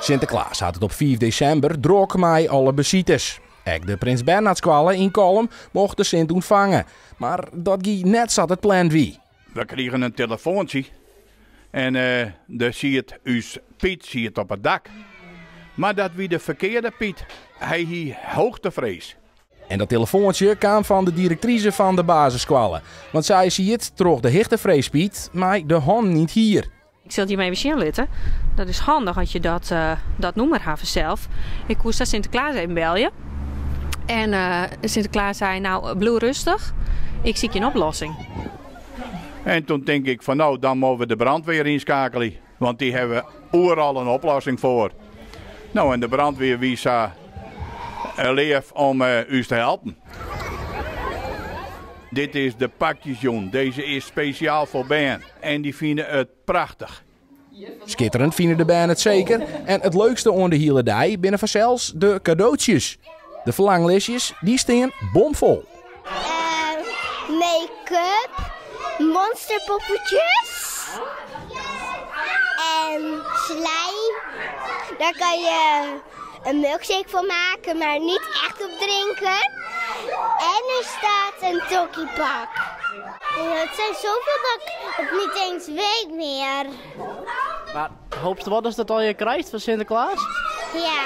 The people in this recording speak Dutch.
Sinterklaas had het op 5 december druk met alle bezitters. Ook de Prins Bernhardskolle in Kolm mocht de Sint ontvangen. Maar dat ging net zat het plan wie. We kregen een telefoontje. En daar ziet us Piet ziet op het dak. Maar dat wie de verkeerde Piet. Hij hier hoogtevrees. En dat telefoontje kwam van de directrice van de basisschool. Want zij ziet terug de hichtevrees Piet, maar de hand niet hier. Ik zal het hiermee weer zien laten. Dat is handig als je dat nummer hebt zelf. Ik moest daar Sinterklaas even bellen. En Sinterklaas zei, nou, bloei rustig. Ik zie je een oplossing. En toen denk ik van nou, dan moeten we de brandweer inschakelen. Want die hebben overal een oplossing voor. Nou, en de brandweer wies leef om u te helpen. Dit is de pakjesjoen. Deze is speciaal voor Ben. En die vinden het prachtig. Schitterend vinden de band het zeker. En het leukste onder de hele dag binnen vanzelfs de cadeautjes. De verlanglistjes, die staan bomvol. Make-up, monsterpoppetjes en slijm. Daar kan je een milkshake van maken, maar niet echt op drinken. En er staat een tokkiepak. Het zijn zoveel dat ik het niet eens weet meer. Maar hoopst wat is dat al je krijgt van Sinterklaas? Ja.